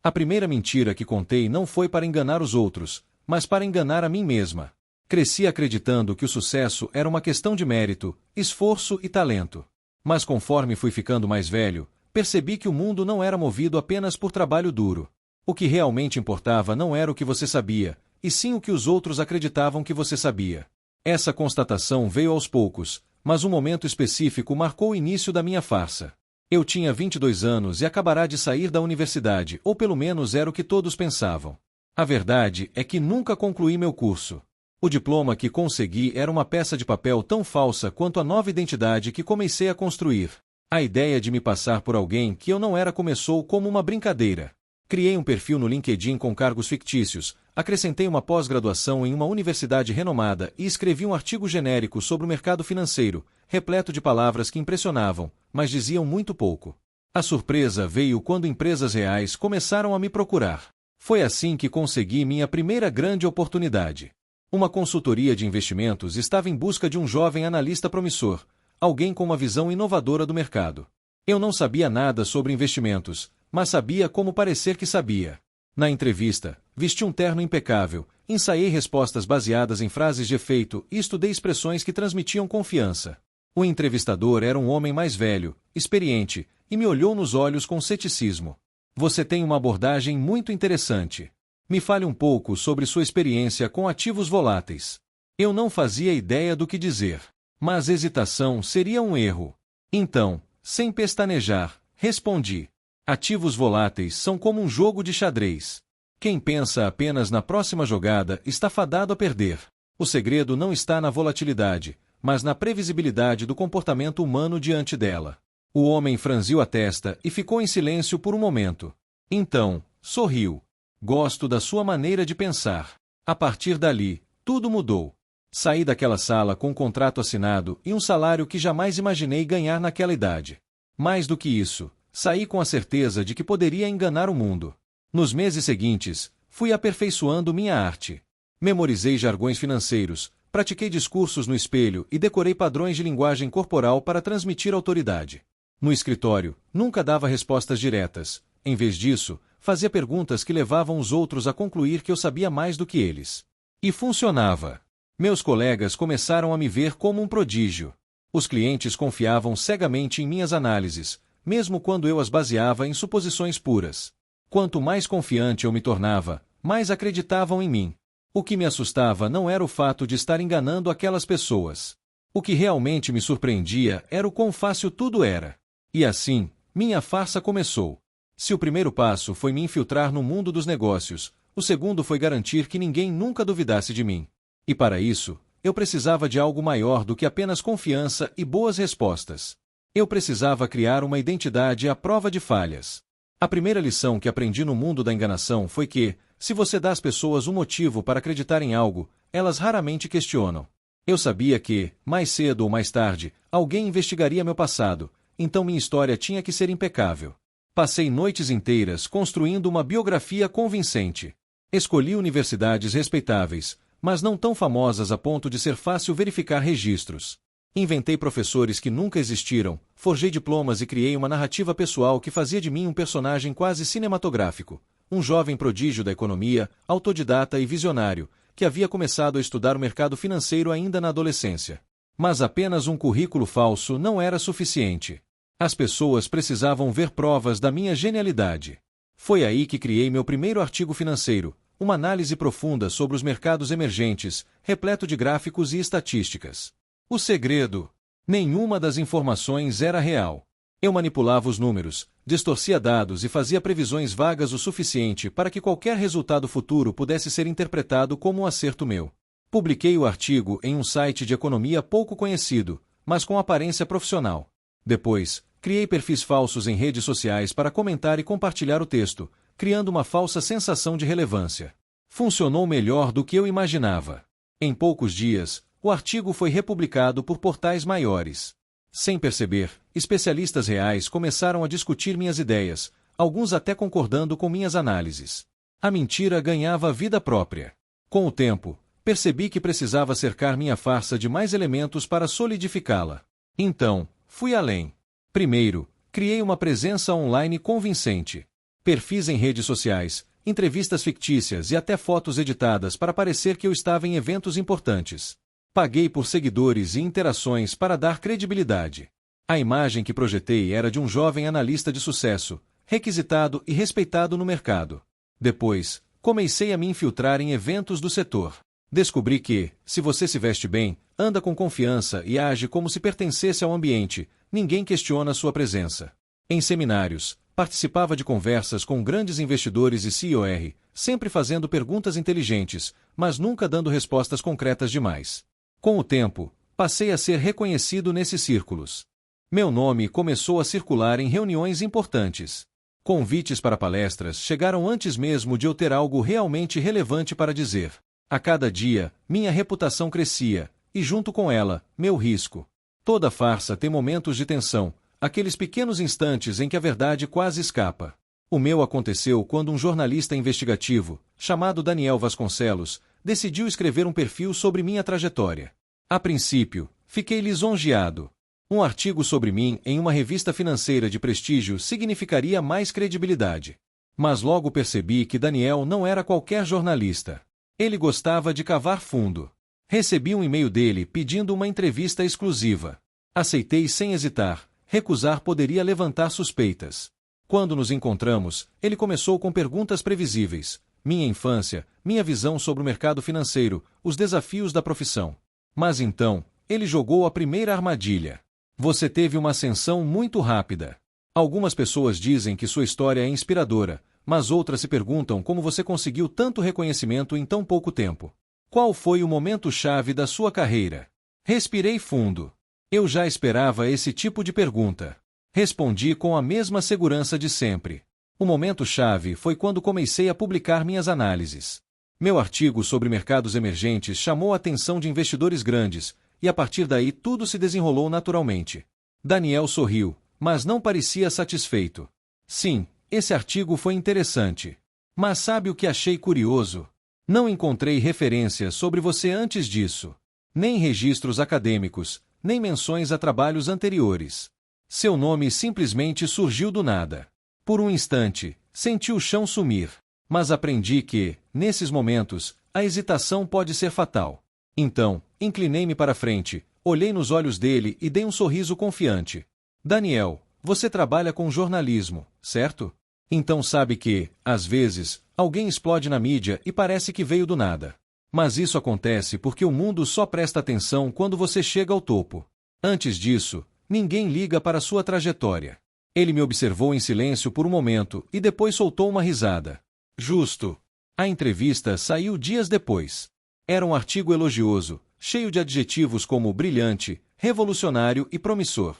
A primeira mentira que contei não foi para enganar os outros, mas para enganar a mim mesma. Cresci acreditando que o sucesso era uma questão de mérito, esforço e talento. Mas conforme fui ficando mais velho, percebi que o mundo não era movido apenas por trabalho duro. O que realmente importava não era o que você sabia, e sim o que os outros acreditavam que você sabia. Essa constatação veio aos poucos, mas um momento específico marcou o início da minha farsa. Eu tinha 22 anos e acabara de sair da universidade, ou pelo menos era o que todos pensavam. A verdade é que nunca concluí meu curso. O diploma que consegui era uma peça de papel tão falsa quanto a nova identidade que comecei a construir. A ideia de me passar por alguém que eu não era começou como uma brincadeira. Criei um perfil no LinkedIn com cargos fictícios, acrescentei uma pós-graduação em uma universidade renomada e escrevi um artigo genérico sobre o mercado financeiro, repleto de palavras que impressionavam, mas diziam muito pouco. A surpresa veio quando empresas reais começaram a me procurar. Foi assim que consegui minha primeira grande oportunidade. Uma consultoria de investimentos estava em busca de um jovem analista promissor, alguém com uma visão inovadora do mercado. Eu não sabia nada sobre investimentos, mas sabia como parecer que sabia. Na entrevista, vesti um terno impecável, ensaiei respostas baseadas em frases de efeito e estudei expressões que transmitiam confiança. O entrevistador era um homem mais velho, experiente, e me olhou nos olhos com ceticismo. Você tem uma abordagem muito interessante. Me fale um pouco sobre sua experiência com ativos voláteis. Eu não fazia ideia do que dizer. Mas hesitação seria um erro. Então, sem pestanejar, respondi. Ativos voláteis são como um jogo de xadrez. Quem pensa apenas na próxima jogada está fadado a perder. O segredo não está na volatilidade, mas na previsibilidade do comportamento humano diante dela. O homem franziu a testa e ficou em silêncio por um momento. Então, sorriu. Gosto da sua maneira de pensar. A partir dali, tudo mudou. Saí daquela sala com um contrato assinado e um salário que jamais imaginei ganhar naquela idade. Mais do que isso, saí com a certeza de que poderia enganar o mundo. Nos meses seguintes, fui aperfeiçoando minha arte. Memorizei jargões financeiros, pratiquei discursos no espelho e decorei padrões de linguagem corporal para transmitir autoridade. No escritório, nunca dava respostas diretas. Em vez disso, fazia perguntas que levavam os outros a concluir que eu sabia mais do que eles. E funcionava. Meus colegas começaram a me ver como um prodígio. Os clientes confiavam cegamente em minhas análises, mesmo quando eu as baseava em suposições puras. Quanto mais confiante eu me tornava, mais acreditavam em mim. O que me assustava não era o fato de estar enganando aquelas pessoas. O que realmente me surpreendia era o quão fácil tudo era. E assim, minha farsa começou. Se o primeiro passo foi me infiltrar no mundo dos negócios, o segundo foi garantir que ninguém nunca duvidasse de mim. E para isso, eu precisava de algo maior do que apenas confiança e boas respostas. Eu precisava criar uma identidade à prova de falhas. A primeira lição que aprendi no mundo da enganação foi que, se você dá às pessoas um motivo para acreditar em algo, elas raramente questionam. Eu sabia que, mais cedo ou mais tarde, alguém investigaria meu passado, então minha história tinha que ser impecável. Passei noites inteiras construindo uma biografia convincente. Escolhi universidades respeitáveis, mas não tão famosas a ponto de ser fácil verificar registros. Inventei professores que nunca existiram, forjei diplomas e criei uma narrativa pessoal que fazia de mim um personagem quase cinematográfico, um jovem prodígio da economia, autodidata e visionário, que havia começado a estudar o mercado financeiro ainda na adolescência. Mas apenas um currículo falso não era suficiente. As pessoas precisavam ver provas da minha genialidade. Foi aí que criei meu primeiro artigo financeiro, uma análise profunda sobre os mercados emergentes, repleto de gráficos e estatísticas. O segredo: nenhuma das informações era real. Eu manipulava os números, distorcia dados e fazia previsões vagas o suficiente para que qualquer resultado futuro pudesse ser interpretado como um acerto meu. Publiquei o artigo em um site de economia pouco conhecido, mas com aparência profissional. Depois, criei perfis falsos em redes sociais para comentar e compartilhar o texto, criando uma falsa sensação de relevância. Funcionou melhor do que eu imaginava. Em poucos dias, o artigo foi republicado por portais maiores. Sem perceber, especialistas reais começaram a discutir minhas ideias, alguns até concordando com minhas análises. A mentira ganhava vida própria. Com o tempo, percebi que precisava cercar minha farsa de mais elementos para solidificá-la. Então, fui além. Primeiro, criei uma presença online convincente. Perfis em redes sociais, entrevistas fictícias e até fotos editadas para parecer que eu estava em eventos importantes. Paguei por seguidores e interações para dar credibilidade. A imagem que projetei era de um jovem analista de sucesso, requisitado e respeitado no mercado. Depois, comecei a me infiltrar em eventos do setor. Descobri que, se você se veste bem, anda com confiança e age como se pertencesse ao ambiente, ninguém questiona sua presença. Em seminários, participava de conversas com grandes investidores e CEOs, sempre fazendo perguntas inteligentes, mas nunca dando respostas concretas demais. Com o tempo, passei a ser reconhecido nesses círculos. Meu nome começou a circular em reuniões importantes. Convites para palestras chegaram antes mesmo de eu ter algo realmente relevante para dizer. A cada dia, minha reputação crescia, e junto com ela, meu risco. Toda farsa tem momentos de tensão, aqueles pequenos instantes em que a verdade quase escapa. O meu aconteceu quando um jornalista investigativo, chamado Daniel Vasconcelos, decidiu escrever um perfil sobre minha trajetória. A princípio, fiquei lisonjeado. Um artigo sobre mim em uma revista financeira de prestígio significaria mais credibilidade. Mas logo percebi que Daniel não era qualquer jornalista. Ele gostava de cavar fundo. Recebi um e-mail dele pedindo uma entrevista exclusiva. Aceitei sem hesitar. Recusar poderia levantar suspeitas. Quando nos encontramos, ele começou com perguntas previsíveis. Minha infância, minha visão sobre o mercado financeiro, os desafios da profissão. Mas então, ele jogou a primeira armadilha. Você teve uma ascensão muito rápida. Algumas pessoas dizem que sua história é inspiradora, mas outras se perguntam como você conseguiu tanto reconhecimento em tão pouco tempo. Qual foi o momento-chave da sua carreira? Respirei fundo. Eu já esperava esse tipo de pergunta. Respondi com a mesma segurança de sempre. O momento-chave foi quando comecei a publicar minhas análises. Meu artigo sobre mercados emergentes chamou a atenção de investidores grandes, e a partir daí tudo se desenrolou naturalmente. Daniel sorriu, mas não parecia satisfeito. Sim, esse artigo foi interessante. Mas sabe o que achei curioso? Não encontrei referências sobre você antes disso. Nem registros acadêmicos, nem menções a trabalhos anteriores. Seu nome simplesmente surgiu do nada. Por um instante, senti o chão sumir. Mas aprendi que, nesses momentos, a hesitação pode ser fatal. Então, inclinei-me para frente, olhei nos olhos dele e dei um sorriso confiante. Daniel, você trabalha com jornalismo, certo? Então sabe que, às vezes, alguém explode na mídia e parece que veio do nada. Mas isso acontece porque o mundo só presta atenção quando você chega ao topo. Antes disso, ninguém liga para sua trajetória. Ele me observou em silêncio por um momento e depois soltou uma risada. Justo. A entrevista saiu dias depois. Era um artigo elogioso, cheio de adjetivos como brilhante, revolucionário e promissor.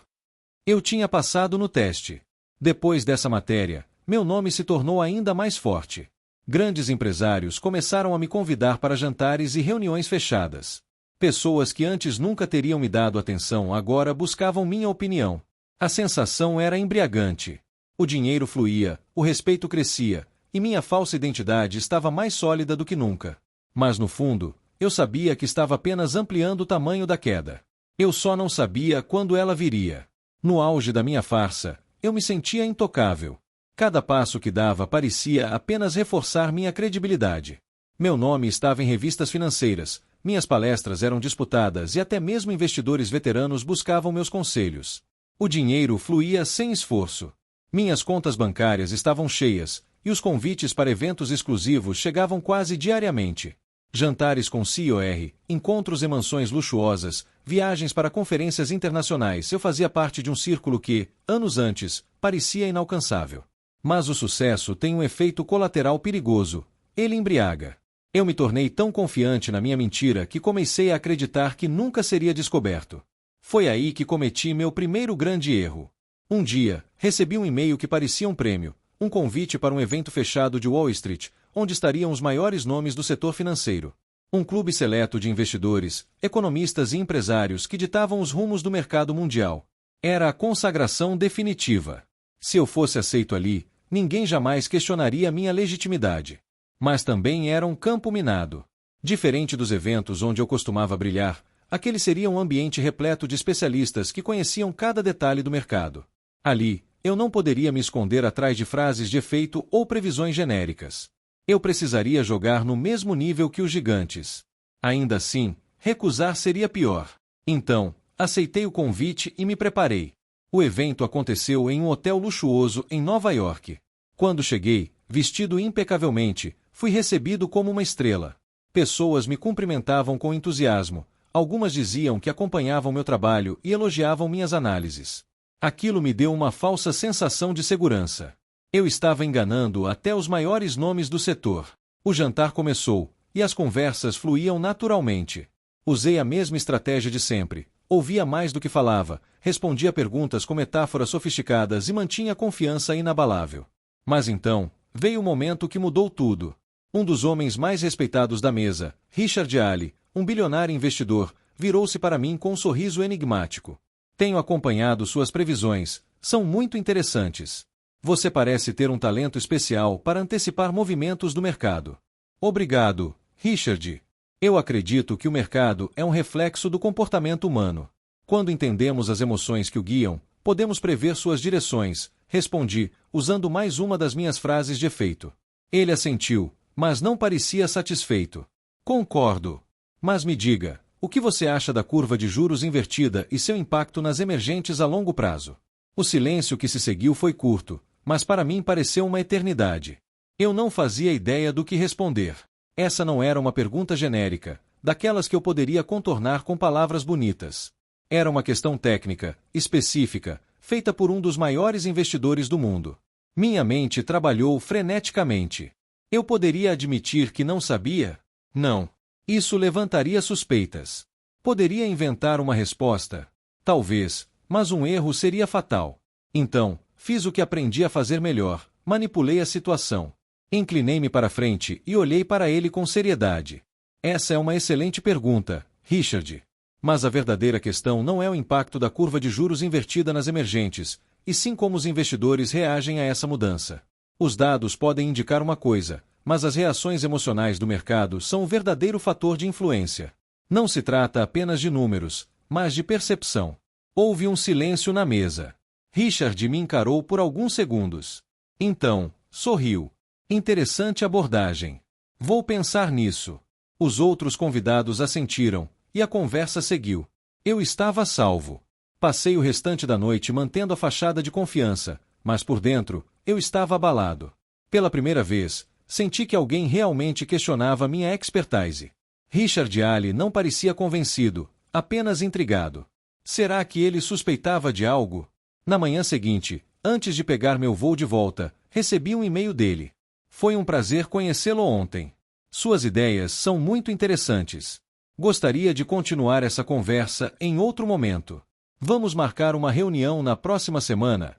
Eu tinha passado no teste. Depois dessa matéria, meu nome se tornou ainda mais forte. Grandes empresários começaram a me convidar para jantares e reuniões fechadas. Pessoas que antes nunca teriam me dado atenção agora buscavam minha opinião. A sensação era embriagante. O dinheiro fluía, o respeito crescia, e minha falsa identidade estava mais sólida do que nunca. Mas no fundo, eu sabia que estava apenas ampliando o tamanho da queda. Eu só não sabia quando ela viria. No auge da minha farsa, eu me sentia intocável. Cada passo que dava parecia apenas reforçar minha credibilidade. Meu nome estava em revistas financeiras, minhas palestras eram disputadas e até mesmo investidores veteranos buscavam meus conselhos. O dinheiro fluía sem esforço. Minhas contas bancárias estavam cheias, e os convites para eventos exclusivos chegavam quase diariamente. Jantares com CEOs, encontros em mansões luxuosas, viagens para conferências internacionais. Eu fazia parte de um círculo que, anos antes, parecia inalcançável. Mas o sucesso tem um efeito colateral perigoso. Ele embriaga. Eu me tornei tão confiante na minha mentira que comecei a acreditar que nunca seria descoberto. Foi aí que cometi meu primeiro grande erro. Um dia, recebi um e-mail que parecia um prêmio, um convite para um evento fechado de Wall Street, onde estariam os maiores nomes do setor financeiro. Um clube seleto de investidores, economistas e empresários que ditavam os rumos do mercado mundial. Era a consagração definitiva. Se eu fosse aceito ali, ninguém jamais questionaria minha legitimidade. Mas também era um campo minado. Diferente dos eventos onde eu costumava brilhar, aquele seria um ambiente repleto de especialistas que conheciam cada detalhe do mercado. Ali, Eu não poderia me esconder atrás de frases de efeito ou previsões genéricas. Eu precisaria jogar no mesmo nível que os gigantes. Ainda assim, recusar seria pior. Então, aceitei o convite e me preparei. O evento aconteceu em um hotel luxuoso em Nova York. Quando cheguei, vestido impecavelmente, fui recebido como uma estrela. Pessoas me cumprimentavam com entusiasmo. Algumas diziam que acompanhavam meu trabalho e elogiavam minhas análises. Aquilo me deu uma falsa sensação de segurança. Eu estava enganando até os maiores nomes do setor. O jantar começou, e as conversas fluíam naturalmente. Usei a mesma estratégia de sempre. Ouvia mais do que falava, respondia perguntas com metáforas sofisticadas e mantinha confiança inabalável. Mas então, veio o momento que mudou tudo. Um dos homens mais respeitados da mesa, Richard Ali, um bilionário investidor, virou-se para mim com um sorriso enigmático. Tenho acompanhado suas previsões, são muito interessantes. Você parece ter um talento especial para antecipar movimentos do mercado. Obrigado, Richard. Eu acredito que o mercado é um reflexo do comportamento humano. Quando entendemos as emoções que o guiam, podemos prever suas direções, respondi, usando mais uma das minhas frases de efeito. Ele assentiu, mas não parecia satisfeito. Concordo. Mas me diga, o que você acha da curva de juros invertida e seu impacto nas emergentes a longo prazo? O silêncio que se seguiu foi curto, mas para mim pareceu uma eternidade. Eu não fazia ideia do que responder. Essa não era uma pergunta genérica, daquelas que eu poderia contornar com palavras bonitas. Era uma questão técnica, específica, feita por um dos maiores investidores do mundo. Minha mente trabalhou freneticamente. Eu poderia admitir que não sabia? Não. Isso levantaria suspeitas. Poderia inventar uma resposta? Talvez, mas um erro seria fatal. Então, fiz o que aprendi a fazer melhor, manipulei a situação. Inclinei-me para frente e olhei para ele com seriedade. Essa é uma excelente pergunta, Richard. Mas a verdadeira questão não é o impacto da curva de juros invertida nas emergentes, e sim como os investidores reagem a essa mudança. Os dados podem indicar uma coisa, mas as reações emocionais do mercado são o verdadeiro fator de influência. Não se trata apenas de números, mas de percepção. Houve um silêncio na mesa. Richard me encarou por alguns segundos. Então, sorriu. Interessante abordagem. Vou pensar nisso. Os outros convidados assentiram, e a conversa seguiu. Eu estava a salvo. Passei o restante da noite mantendo a fachada de confiança, mas por dentro, eu estava abalado. Pela primeira vez, senti que alguém realmente questionava minha expertise. Richard Ali não parecia convencido, apenas intrigado. Será que ele suspeitava de algo? Na manhã seguinte, antes de pegar meu voo de volta, recebi um e-mail dele. Foi um prazer conhecê-lo ontem. Suas ideias são muito interessantes. Gostaria de continuar essa conversa em outro momento. Vamos marcar uma reunião na próxima semana.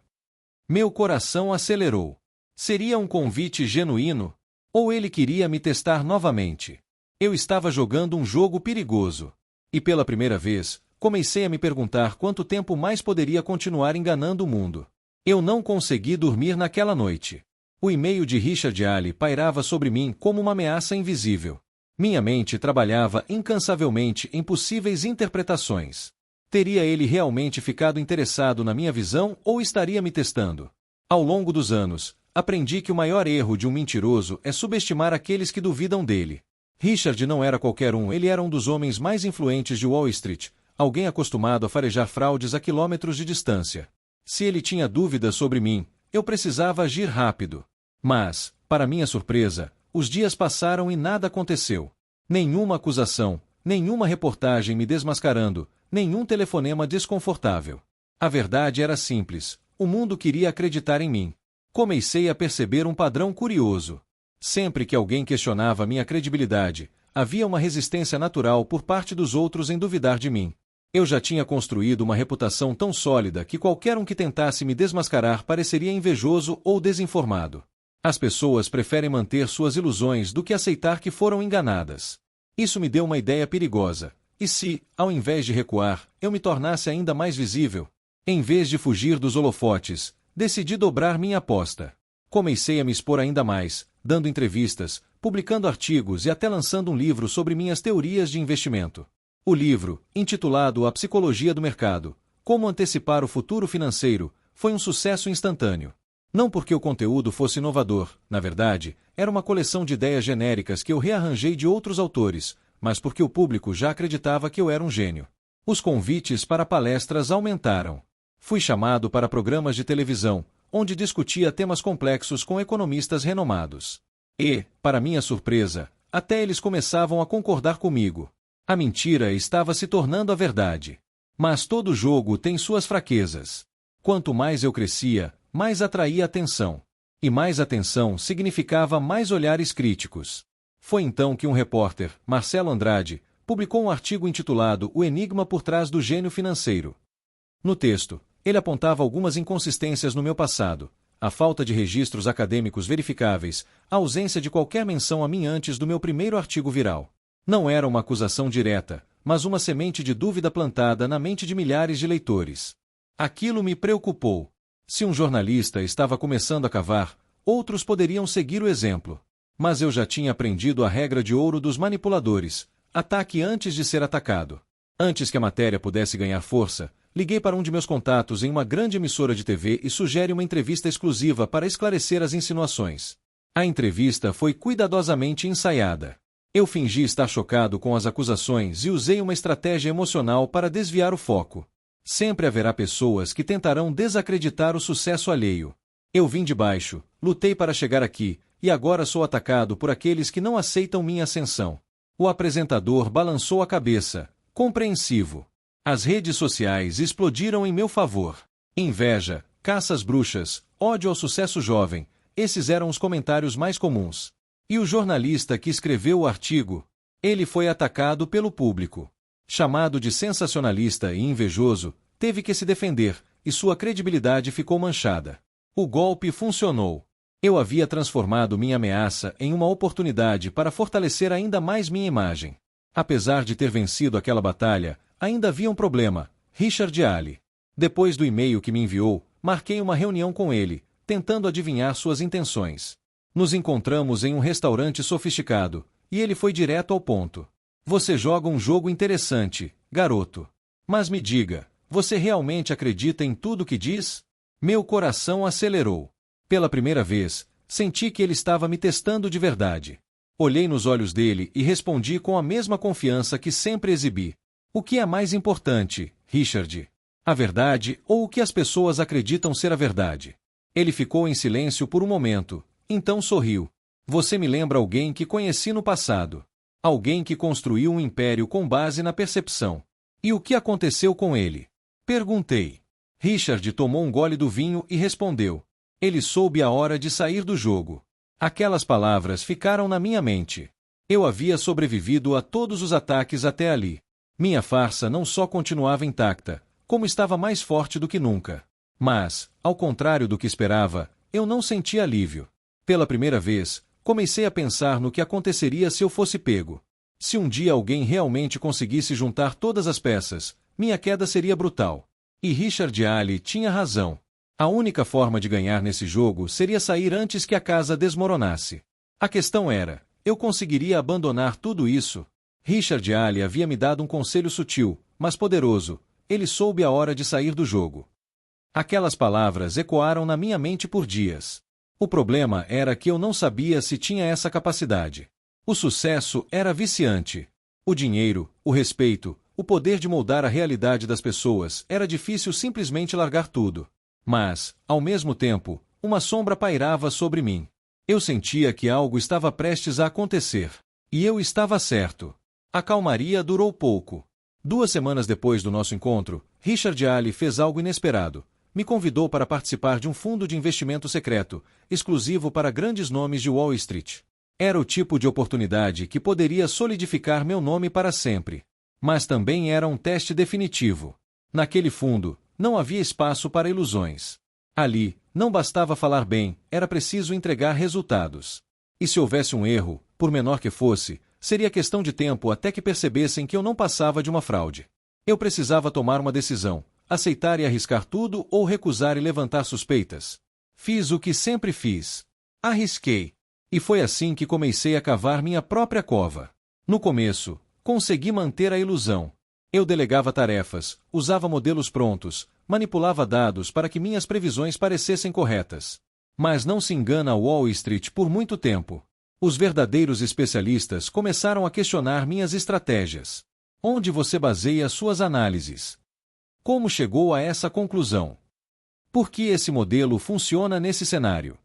Meu coração acelerou. Seria um convite genuíno? Ou ele queria me testar novamente? Eu estava jogando um jogo perigoso. E pela primeira vez, comecei a me perguntar quanto tempo mais poderia continuar enganando o mundo. Eu não consegui dormir naquela noite. O e-mail de Richard Ali pairava sobre mim como uma ameaça invisível. Minha mente trabalhava incansavelmente em possíveis interpretações. Teria ele realmente ficado interessado na minha visão ou estaria me testando? Ao longo dos anos, aprendi que o maior erro de um mentiroso é subestimar aqueles que duvidam dele. Richard não era qualquer um, ele era um dos homens mais influentes de Wall Street, alguém acostumado a farejar fraudes a quilômetros de distância. Se ele tinha dúvidas sobre mim, eu precisava agir rápido. Mas, para minha surpresa, os dias passaram e nada aconteceu. Nenhuma acusação, nenhuma reportagem me desmascarando, nenhum telefonema desconfortável. A verdade era simples, o mundo queria acreditar em mim. Comecei a perceber um padrão curioso. Sempre que alguém questionava minha credibilidade, havia uma resistência natural por parte dos outros em duvidar de mim. Eu já tinha construído uma reputação tão sólida que qualquer um que tentasse me desmascarar pareceria invejoso ou desinformado. As pessoas preferem manter suas ilusões do que aceitar que foram enganadas. Isso me deu uma ideia perigosa. E se, ao invés de recuar, eu me tornasse ainda mais visível? Em vez de fugir dos holofotes, decidi dobrar minha aposta. Comecei a me expor ainda mais, dando entrevistas, publicando artigos e até lançando um livro sobre minhas teorias de investimento. O livro, intitulado A Psicologia do Mercado, Como Antecipar o Futuro Financeiro, Foi um sucesso instantâneo. Não porque o conteúdo fosse inovador, na verdade, era uma coleção de ideias genéricas que eu rearranjei de outros autores, mas porque o público já acreditava que eu era um gênio. Os convites para palestras aumentaram. Fui chamado para programas de televisão, onde discutia temas complexos com economistas renomados. E, para minha surpresa, até eles começavam a concordar comigo. A mentira estava se tornando a verdade. Mas todo jogo tem suas fraquezas. Quanto mais eu crescia, mais atraía atenção. E mais atenção significava mais olhares críticos. Foi então que um repórter, Marcelo Andrade, publicou um artigo intitulado O Enigma por Trás do Gênio Financeiro. No texto, ele apontava algumas inconsistências no meu passado, a falta de registros acadêmicos verificáveis, a ausência de qualquer menção a mim antes do meu primeiro artigo viral. Não era uma acusação direta, mas uma semente de dúvida plantada na mente de milhares de leitores. Aquilo me preocupou. Se um jornalista estava começando a cavar, outros poderiam seguir o exemplo. Mas eu já tinha aprendido a regra de ouro dos manipuladores: ataque antes de ser atacado. Antes que a matéria pudesse ganhar força, liguei para um de meus contatos em uma grande emissora de TV e sugere uma entrevista exclusiva para esclarecer as insinuações. A entrevista foi cuidadosamente ensaiada. Eu fingi estar chocado com as acusações e usei uma estratégia emocional para desviar o foco. Sempre haverá pessoas que tentarão desacreditar o sucesso alheio. Eu vim de baixo, lutei para chegar aqui, e agora sou atacado por aqueles que não aceitam minha ascensão. O apresentador balançou a cabeça, compreensivo. As redes sociais explodiram em meu favor. Inveja, caça às bruxas, ódio ao sucesso jovem, esses eram os comentários mais comuns. E o jornalista que escreveu o artigo? Ele foi atacado pelo público. Chamado de sensacionalista e invejoso, teve que se defender, e sua credibilidade ficou manchada. O golpe funcionou. Eu havia transformado minha ameaça em uma oportunidade para fortalecer ainda mais minha imagem. Apesar de ter vencido aquela batalha, ainda havia um problema: Richard Ali. Depois do e-mail que me enviou, marquei uma reunião com ele, tentando adivinhar suas intenções. Nos encontramos em um restaurante sofisticado, e ele foi direto ao ponto. Você joga um jogo interessante, garoto. Mas me diga, você realmente acredita em tudo que diz? Meu coração acelerou. Pela primeira vez, senti que ele estava me testando de verdade. Olhei nos olhos dele e respondi com a mesma confiança que sempre exibi. O que é mais importante, Richard? A verdade ou o que as pessoas acreditam ser a verdade? Ele ficou em silêncio por um momento, então sorriu. Você me lembra alguém que conheci no passado. Alguém que construiu um império com base na percepção. E o que aconteceu com ele? Perguntei. Richard tomou um gole do vinho e respondeu. Ele soube a hora de sair do jogo. Aquelas palavras ficaram na minha mente. Eu havia sobrevivido a todos os ataques até ali. Minha farsa não só continuava intacta, como estava mais forte do que nunca. Mas, ao contrário do que esperava, eu não senti alívio. Pela primeira vez, comecei a pensar no que aconteceria se eu fosse pego. Se um dia alguém realmente conseguisse juntar todas as peças, minha queda seria brutal. E Richard Ali tinha razão. A única forma de ganhar nesse jogo seria sair antes que a casa desmoronasse. A questão era, eu conseguiria abandonar tudo isso? Richard Ali havia me dado um conselho sutil, mas poderoso. Ele soube a hora de sair do jogo. Aquelas palavras ecoaram na minha mente por dias. O problema era que eu não sabia se tinha essa capacidade. O sucesso era viciante. O dinheiro, o respeito, o poder de moldar a realidade das pessoas, era difícil simplesmente largar tudo. Mas, ao mesmo tempo, uma sombra pairava sobre mim. Eu sentia que algo estava prestes a acontecer. E eu estava certo. A calmaria durou pouco. 2 semanas depois do nosso encontro, Richard Ali fez algo inesperado. Me convidou para participar de um fundo de investimento secreto, exclusivo para grandes nomes de Wall Street. Era o tipo de oportunidade que poderia solidificar meu nome para sempre. Mas também era um teste definitivo. Naquele fundo, não havia espaço para ilusões. Ali, não bastava falar bem, era preciso entregar resultados. E se houvesse um erro, por menor que fosse, seria questão de tempo até que percebessem que eu não passava de uma fraude. Eu precisava tomar uma decisão: aceitar e arriscar tudo ou recusar e levantar suspeitas. Fiz o que sempre fiz. Arrisquei. E foi assim que comecei a cavar minha própria cova. No começo, consegui manter a ilusão. Eu delegava tarefas, usava modelos prontos, manipulava dados para que minhas previsões parecessem corretas. Mas não se engana Wall Street por muito tempo. Os verdadeiros especialistas começaram a questionar minhas estratégias. Onde você baseia suas análises? Como chegou a essa conclusão? Por que esse modelo funciona nesse cenário?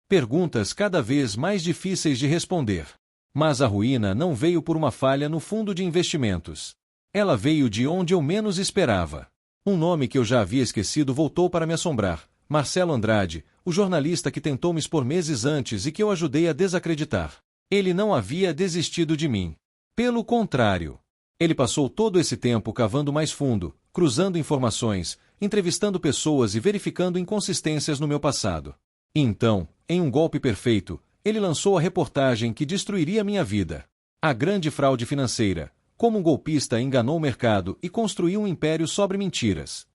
Perguntas cada vez mais difíceis de responder. Mas a ruína não veio por uma falha no fundo de investimentos. Ela veio de onde eu menos esperava. Um nome que eu já havia esquecido voltou para me assombrar. Marcelo Andrade, o jornalista que tentou me expor meses antes e que eu ajudei a desacreditar. Ele não havia desistido de mim. Pelo contrário. Ele passou todo esse tempo cavando mais fundo, cruzando informações, entrevistando pessoas e verificando inconsistências no meu passado. E então, em um golpe perfeito, ele lançou a reportagem que destruiria minha vida. A grande fraude financeira, como um golpista enganou o mercado e construiu um império sobre mentiras.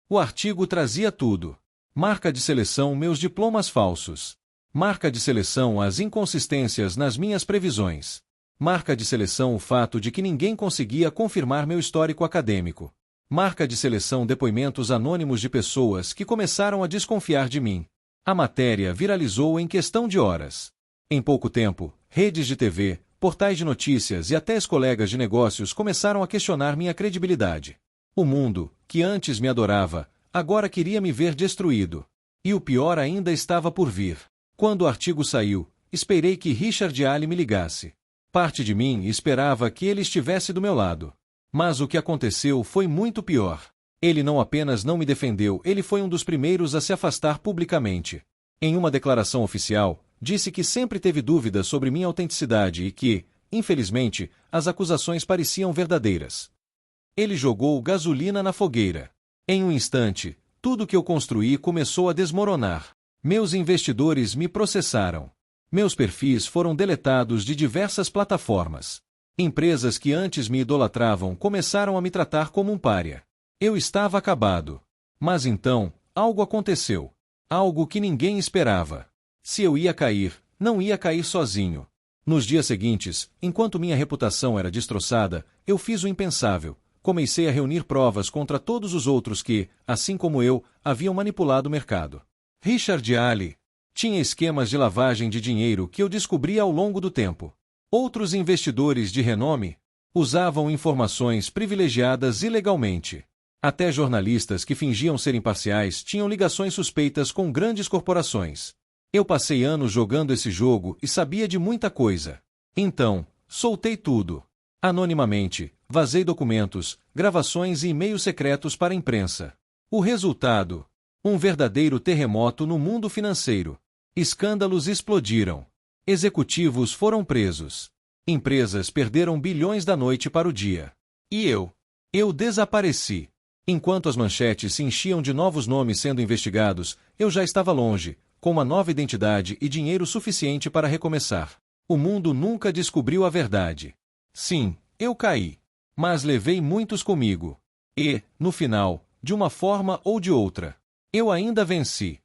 O artigo trazia tudo. Marca de seleção meus diplomas falsos. Marca de seleção as inconsistências nas minhas previsões. Marca de seleção o fato de que ninguém conseguia confirmar meu histórico acadêmico. Marca de seleção depoimentos anônimos de pessoas que começaram a desconfiar de mim. A matéria viralizou em questão de horas. Em pouco tempo, redes de TV, portais de notícias e até ex-colegas de negócios começaram a questionar minha credibilidade. O mundo, que antes me adorava, agora queria me ver destruído. E o pior ainda estava por vir. Quando o artigo saiu, esperei que Richard Alley me ligasse. Parte de mim esperava que ele estivesse do meu lado. Mas o que aconteceu foi muito pior. Ele não apenas não me defendeu, ele foi um dos primeiros a se afastar publicamente. Em uma declaração oficial, disse que sempre teve dúvidas sobre minha autenticidade e que, infelizmente, as acusações pareciam verdadeiras. Ele jogou gasolina na fogueira. Em um instante, tudo que eu construí começou a desmoronar. Meus investidores me processaram. Meus perfis foram deletados de diversas plataformas. Empresas que antes me idolatravam começaram a me tratar como um pária. Eu estava acabado. Mas então, algo aconteceu. Algo que ninguém esperava. Se eu ia cair, não ia cair sozinho. Nos dias seguintes, enquanto minha reputação era destroçada, eu fiz o impensável. Comecei a reunir provas contra todos os outros que, assim como eu, haviam manipulado o mercado. Richard Alley tinha esquemas de lavagem de dinheiro que eu descobri ao longo do tempo. Outros investidores de renome usavam informações privilegiadas ilegalmente. Até jornalistas que fingiam ser imparciais tinham ligações suspeitas com grandes corporações. Eu passei anos jogando esse jogo e sabia de muita coisa. Então, soltei tudo. Anonimamente, vazei documentos, gravações e e-mails secretos para a imprensa. O resultado? Um verdadeiro terremoto no mundo financeiro. Escândalos explodiram. Executivos foram presos. Empresas perderam bilhões da noite para o dia. E eu? Eu desapareci. Enquanto as manchetes se enchiam de novos nomes sendo investigados, eu já estava longe, com uma nova identidade e dinheiro suficiente para recomeçar. O mundo nunca descobriu a verdade. Sim, eu caí. Mas levei muitos comigo. E, no final, de uma forma ou de outra, eu ainda venci.